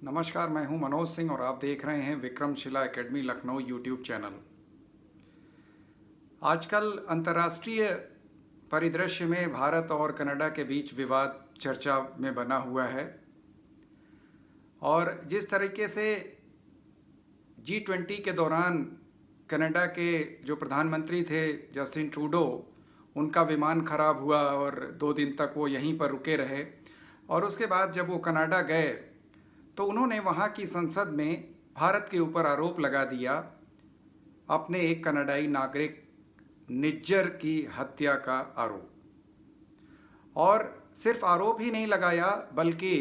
नमस्कार, मैं हूं मनोज सिंह और आप देख रहे हैं Vikramshila academy Lucknow YouTube channel. आजकल अंतर्राष्ट्रीय परिदृश्य में भारत और कनाडा के बीच विवाद चर्चा में बना हुआ है और जिस तरीके से G20 के दौरान कनाडा के जो प्रधानमंत्री थे जस्टिन ट्रूडो, उनका विमान खराब हुआ और 2 दिन तक वो यहीं पर रुके रहे और उसके बाद जब वो कनाडा गए तो उन्होंने वहाँ की संसद में भारत के ऊपर आरोप लगा दिया अपने एक कनाडाई नागरिक निज्जर की हत्या का आरोप। और सिर्फ आरोप ही नहीं लगाया बल्कि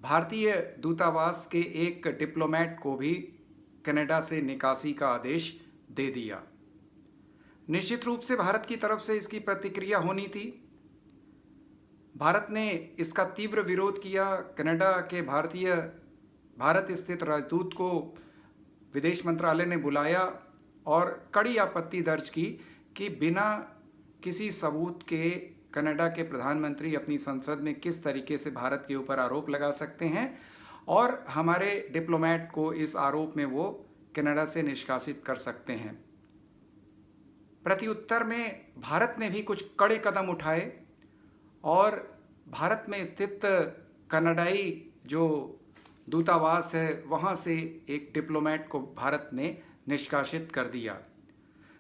भारतीय दूतावास के एक डिप्लोमेट को भी कनाडा से निकासी का आदेश दे दिया। निश्चित रूप से भारत की तरफ से इसकी प्रतिक्रिया होनी थी। भारत ने इसका तीव्र विरोध किया। कनाडा के भारत स्थित राजदूत को विदेश मंत्रालय ने बुलाया और कड़ी आपत्ति दर्ज की कि बिना किसी सबूत के कनाडा के प्रधानमंत्री अपनी संसद में किस तरीके से भारत के ऊपर आरोप लगा सकते हैं और हमारे डिप्लोमेट को इस आरोप में वो कनाडा से निष्कासित कर सकते हैं। प्रत्युत्तर में भारत ने भी कुछ कड़े कदम उठाए और भारत में स्थित कनाडाई जो दूतावास है वहाँ से एक डिप्लोमेट को भारत ने निष्कासित कर दिया।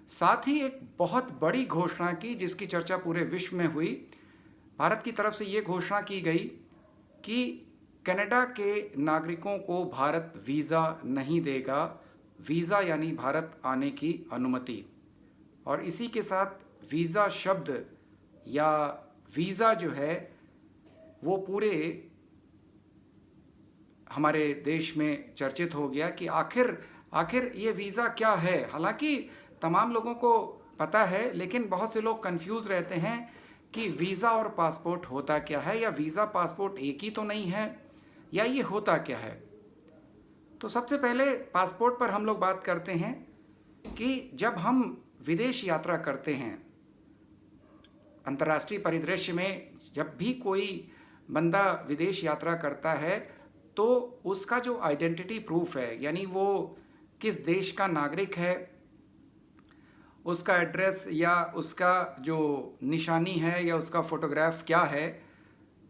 साथ ही एक बहुत बड़ी घोषणा की जिसकी चर्चा पूरे विश्व में हुई। भारत की तरफ से ये घोषणा की गई कि कनाडा के नागरिकों को भारत वीज़ा नहीं देगा, वीज़ा यानी भारत आने की अनुमति। और इसी के साथ वीज़ा शब्द या वीज़ा जो है वो पूरे हमारे देश में चर्चित हो गया कि आखिर ये वीज़ा क्या है। हालांकि तमाम लोगों को पता है लेकिन बहुत से लोग कंफ्यूज रहते हैं कि वीज़ा और पासपोर्ट होता क्या है, या वीज़ा पासपोर्ट एक ही तो नहीं है, या ये होता क्या है। तो सबसे पहले पासपोर्ट पर हम लोग बात करते हैं कि जब हम विदेश यात्रा करते हैं, अंतर्राष्ट्रीय परिदृश्य में जब भी कोई बंदा विदेश यात्रा करता है तो उसका जो आइडेंटिटी प्रूफ है, यानी वो किस देश का नागरिक है, उसका एड्रेस या उसका जो निशानी है या उसका फोटोग्राफ क्या है,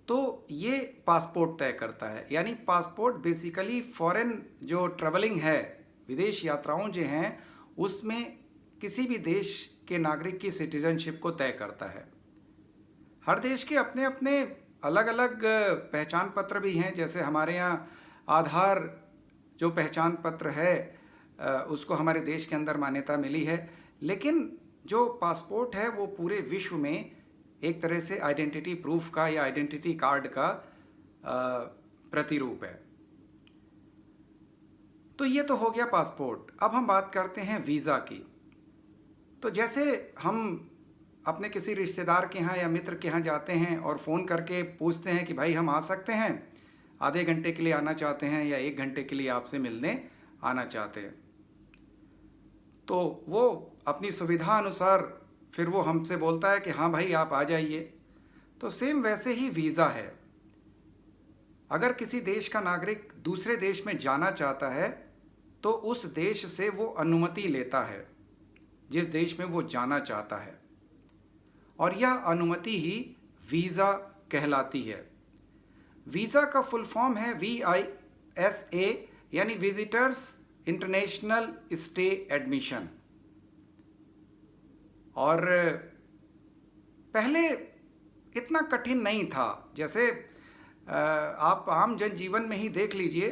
तो ये पासपोर्ट तय करता है। यानी पासपोर्ट बेसिकली फॉरेन जो ट्रैवलिंग है, विदेश यात्राओं जो हैं उसमें किसी भी देश के नागरिक की सिटीजनशिप को तय करता है। हर देश के अपने अपने अलग अलग पहचान पत्र भी हैं। जैसे हमारे यहाँ आधार जो पहचान पत्र है उसको हमारे देश के अंदर मान्यता मिली है, लेकिन जो पासपोर्ट है वो पूरे विश्व में एक तरह से आइडेंटिटी प्रूफ का या आइडेंटिटी कार्ड का प्रतिरूप है। तो ये तो हो गया पासपोर्ट। अब हम बात करते हैं वीज़ा की। तो जैसे हम अपने किसी रिश्तेदार के यहाँ या मित्र के यहाँ जाते हैं और फ़ोन करके पूछते हैं कि भाई हम आ सकते हैं, आधे घंटे के लिए आना चाहते हैं या 1 घंटे के लिए आपसे मिलने आना चाहते हैं, तो वो अपनी सुविधा अनुसार फिर वो हमसे बोलता है कि हाँ भाई आप आ जाइए। तो सेम वैसे ही वीज़ा है। अगर किसी देश का नागरिक दूसरे देश में जाना चाहता है तो उस देश से वो अनुमति लेता है जिस देश में वो जाना चाहता है, और यह अनुमति ही वीज़ा कहलाती है। वीज़ा का फुल फॉर्म है VISA, यानी विजिटर्स इंटरनेशनल स्टे एडमिशन। और पहले इतना कठिन नहीं था। जैसे आप आम जनजीवन में ही देख लीजिए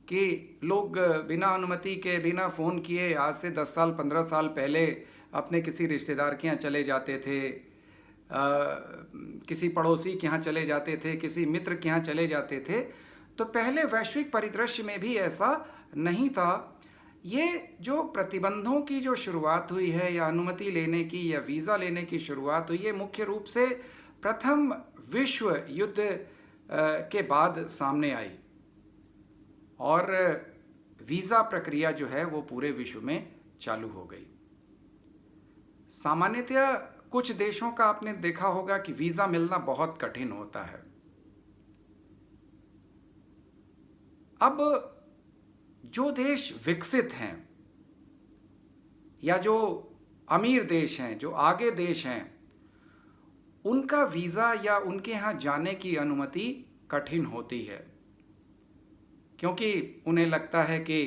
कि लोग बिना अनुमति के, बिना फ़ोन किए आज से 10 साल 15 साल पहले अपने किसी रिश्तेदार के यहाँ चले जाते थे, किसी पड़ोसी के यहाँ चले जाते थे, किसी मित्र के यहाँ चले जाते थे। तो पहले वैश्विक परिदृश्य में भी ऐसा नहीं था। ये जो प्रतिबंधों की जो शुरुआत हुई है या अनुमति लेने की या वीज़ा लेने की शुरुआत हुई है, मुख्य रूप से प्रथम विश्व युद्ध के बाद सामने आई और वीज़ा प्रक्रिया जो है वो पूरे विश्व में चालू हो गई। सामान्यतया कुछ देशों का आपने देखा होगा कि वीज़ा मिलना बहुत कठिन होता है। अब जो देश विकसित हैं या जो अमीर देश हैं, जो आगे देश हैं, उनका वीज़ा या उनके यहाँ जाने की अनुमति कठिन होती है, क्योंकि उन्हें लगता है कि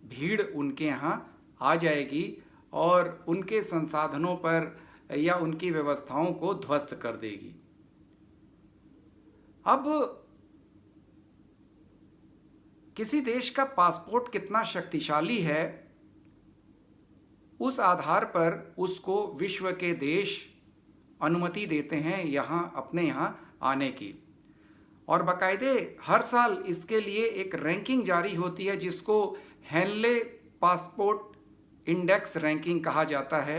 भीड़ उनके यहाँ आ जाएगी और उनके संसाधनों पर या उनकी व्यवस्थाओं को ध्वस्त कर देगी। अब किसी देश का पासपोर्ट कितना शक्तिशाली है, उस आधार पर उसको विश्व के देश अनुमति देते हैं यहाँ अपने यहाँ आने की। और बाकायदे हर साल इसके लिए एक रैंकिंग जारी होती है जिसको हेनले पासपोर्ट इंडेक्स रैंकिंग कहा जाता है।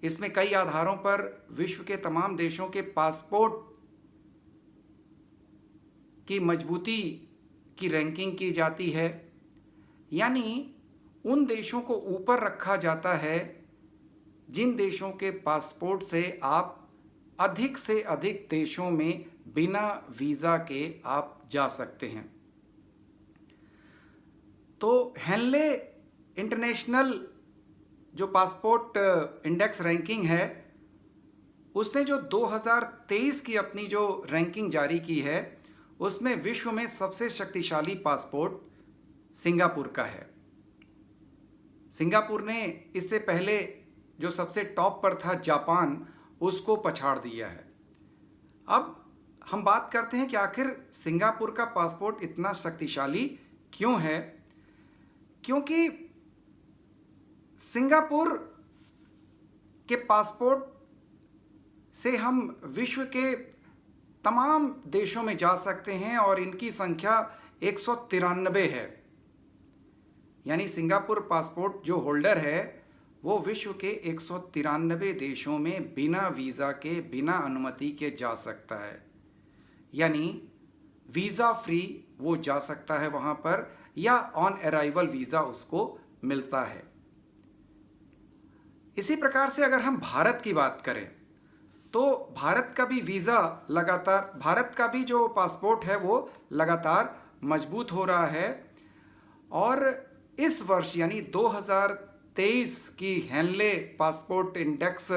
इसमें कई आधारों पर विश्व के तमाम देशों के पासपोर्ट की मजबूती की रैंकिंग की जाती है, यानी उन देशों को ऊपर रखा जाता है जिन देशों के पासपोर्ट से आप अधिक से अधिक देशों में बिना वीज़ा के आप जा सकते हैं। तो हेनले इंटरनेशनल जो पासपोर्ट इंडेक्स रैंकिंग है, उसने जो 2023 की अपनी जो रैंकिंग जारी की है, उसमें विश्व में सबसे शक्तिशाली पासपोर्ट सिंगापुर का है। सिंगापुर ने इससे पहले जो सबसे टॉप पर था जापान, उसको पछाड़ दिया है। अब हम बात करते हैं कि आखिर सिंगापुर का पासपोर्ट इतना शक्तिशाली क्यों है। क्योंकि सिंगापुर के पासपोर्ट से हम विश्व के तमाम देशों में जा सकते हैं और इनकी संख्या 193 है। यानी सिंगापुर पासपोर्ट जो होल्डर है वो विश्व के 193 देशों में बिना वीज़ा के, बिना अनुमति के जा सकता है। यानी वीज़ा फ्री वो जा सकता है वहाँ पर, या ऑन अराइवल वीज़ा उसको मिलता है। इसी प्रकार से अगर हम भारत की बात करें तो भारत का भी वीज़ा लगातार, भारत का भी जो पासपोर्ट है वो लगातार मजबूत हो रहा है। और इस वर्ष यानी 2023 की हेनले पासपोर्ट इंडेक्स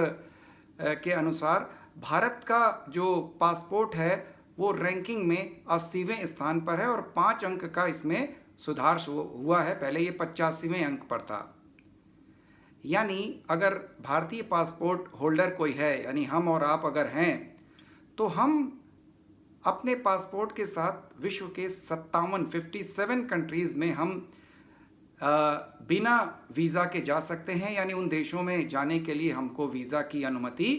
के अनुसार भारत का जो पासपोर्ट है वो रैंकिंग में 80वें स्थान पर है और 5 अंक का इसमें सुधार हुआ है। पहले ये 85वें अंक पर था। यानी अगर भारतीय पासपोर्ट होल्डर कोई है, यानी हम और आप अगर हैं, तो हम अपने पासपोर्ट के साथ विश्व के 57 कंट्रीज़ में हम बिना वीज़ा के जा सकते हैं। यानी उन देशों में जाने के लिए हमको वीज़ा की अनुमति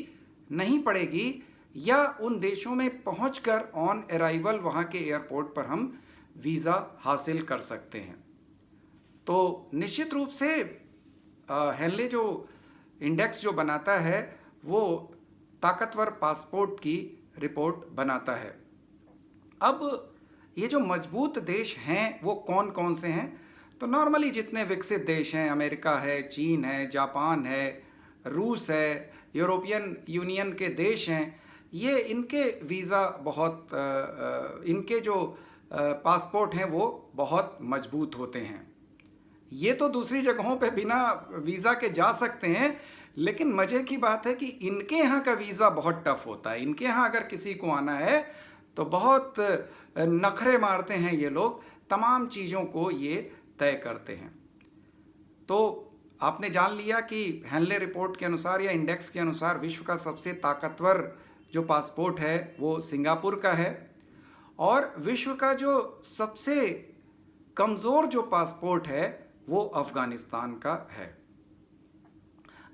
नहीं पड़ेगी, या उन देशों में पहुंचकर ऑन अराइवल वहाँ के एयरपोर्ट पर हम वीज़ा हासिल कर सकते हैं। तो निश्चित रूप से हेनले जो इंडेक्स जो बनाता है वो ताकतवर पासपोर्ट की रिपोर्ट बनाता है। अब ये जो मजबूत देश हैं वो कौन कौन से हैं? तो नॉर्मली जितने विकसित देश हैं, अमेरिका है, चीन है, जापान है, रूस है, यूरोपियन यूनियन के देश हैं, ये इनके वीज़ा बहुत इनके जो पासपोर्ट हैं वो बहुत मजबूत होते हैं। ये तो दूसरी जगहों पे बिना वीज़ा के जा सकते हैं, लेकिन मज़े की बात है कि इनके यहाँ का वीज़ा बहुत टफ होता है। इनके यहाँ अगर किसी को आना है तो बहुत नखरे मारते हैं ये लोग, तमाम चीज़ों को ये तय करते हैं। तो आपने जान लिया कि हेनले रिपोर्ट के अनुसार या इंडेक्स के अनुसार विश्व का सबसे ताकतवर जो पासपोर्ट है वो सिंगापुर का है, और विश्व का जो सबसे कमज़ोर जो पासपोर्ट है वो अफ़गानिस्तान का है।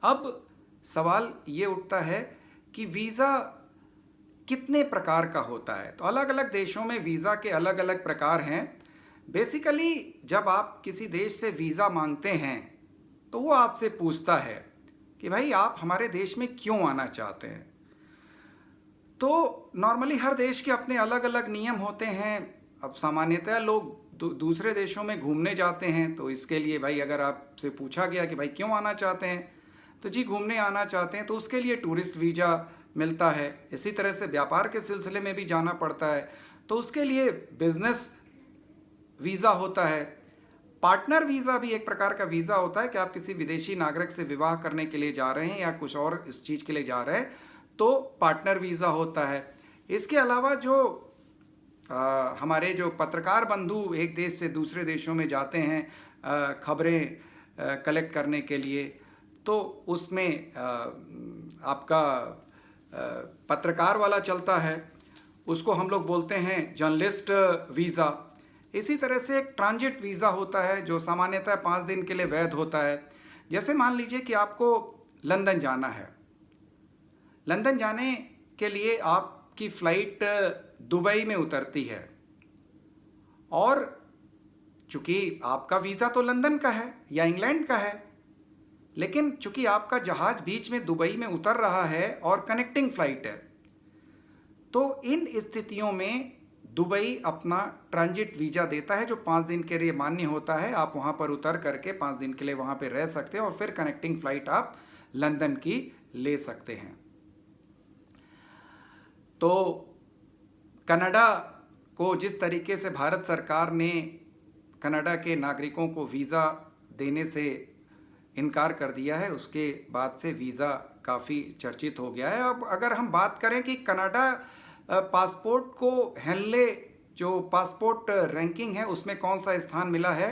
अब सवाल ये उठता है कि वीज़ा कितने प्रकार का होता है। तो अलग अलग देशों में वीज़ा के अलग अलग प्रकार हैं। बेसिकली जब आप किसी देश से वीज़ा मांगते हैं तो वो आपसे पूछता है कि भाई आप हमारे देश में क्यों आना चाहते हैं। तो नॉर्मली हर देश के अपने अलग अलग नियम होते हैं। अब सामान्यतः लोग दूसरे देशों में घूमने जाते हैं, तो इसके लिए भाई अगर आपसे पूछा गया कि भाई क्यों आना चाहते हैं, तो जी घूमने आना चाहते हैं, तो उसके लिए टूरिस्ट वीज़ा मिलता है। इसी तरह से व्यापार के सिलसिले में भी जाना पड़ता है, तो उसके लिए बिज़नेस वीज़ा होता है। पार्टनर वीज़ा भी एक प्रकार का वीज़ा होता है कि आप किसी विदेशी नागरिक से विवाह करने के लिए जा रहे हैं या कुछ और इस चीज़ के लिए जा रहे हैं, तो पार्टनर वीज़ा होता है। इसके अलावा जो हमारे जो पत्रकार बंधु एक देश से दूसरे देशों में जाते हैं खबरें कलेक्ट करने के लिए, तो उसमें आपका पत्रकार वाला चलता है, उसको हम लोग बोलते हैं जर्नलिस्ट वीज़ा। इसी तरह से एक ट्रांजिट वीज़ा होता है जो सामान्यतः 5 दिन के लिए वैध होता है। जैसे मान लीजिए कि आपको लंदन जाना है। लंदन जाने के लिए आपकी फ़्लाइट दुबई में उतरती है और चूँकि आपका वीज़ा तो लंदन का है या इंग्लैंड का है, लेकिन चूँकि आपका जहाज़ बीच में दुबई में उतर रहा है और कनेक्टिंग फ़्लाइट है, तो इन स्थितियों में दुबई अपना ट्रांजिट वीज़ा देता है जो 5 दिन के लिए मान्य होता है। आप वहाँ पर उतर करके 5 दिन के लिए वहाँ पे रह सकते हैं और फिर कनेक्टिंग फ़्लाइट आप लंदन की ले सकते हैं। तो कनाडा को जिस तरीके से भारत सरकार ने कनाडा के नागरिकों को वीज़ा देने से इनकार कर दिया है, उसके बाद से वीज़ा काफ़ी चर्चित हो गया है। अब अगर हम बात करें कि कनाडा पासपोर्ट को हेनले जो पासपोर्ट रैंकिंग है उसमें कौन सा स्थान मिला है,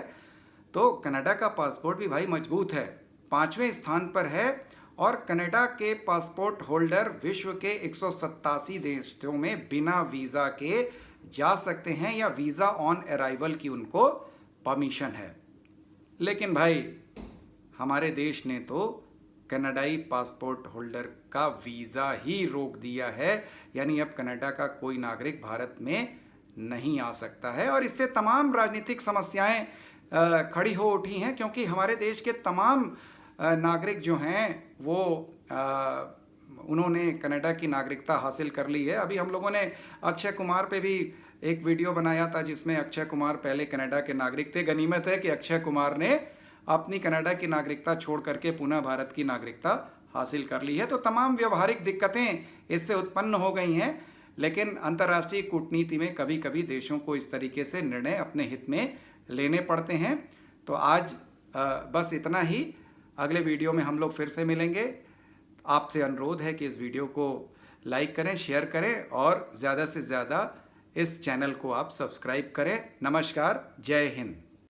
तो कनाडा का पासपोर्ट भी भाई मजबूत है, 5वें स्थान पर है। और कनाडा के पासपोर्ट होल्डर विश्व के 187 देशों में बिना वीज़ा के जा सकते हैं या वीज़ा ऑन अराइवल की उनको परमिशन है। लेकिन भाई हमारे देश ने तो कनाडाई पासपोर्ट होल्डर का वीज़ा ही रोक दिया है, यानी अब कनाडा का कोई नागरिक भारत में नहीं आ सकता है। और इससे तमाम राजनीतिक समस्याएं खड़ी हो उठी हैं, क्योंकि हमारे देश के तमाम नागरिक जो हैं वो उन्होंने कनाडा की नागरिकता हासिल कर ली है। अभी हम लोगों ने अक्षय कुमार पे भी एक वीडियो बनाया था जिसमें अक्षय कुमार पहले कनाडा के नागरिक थे। गनीमत है कि अक्षय कुमार ने अपनी कनाडा की नागरिकता छोड़ करके पुनः भारत की नागरिकता हासिल कर ली है। तो तमाम व्यवहारिक दिक्कतें इससे उत्पन्न हो गई हैं, लेकिन अंतर्राष्ट्रीय कूटनीति में कभी कभी देशों को इस तरीके से निर्णय अपने हित में लेने पड़ते हैं। तो आज बस इतना ही। अगले वीडियो में हम लोग फिर से मिलेंगे। आपसे अनुरोध है कि इस वीडियो को लाइक करें, शेयर करें और ज़्यादा से ज़्यादा इस चैनल को आप सब्सक्राइब करें। नमस्कार, जय हिंद।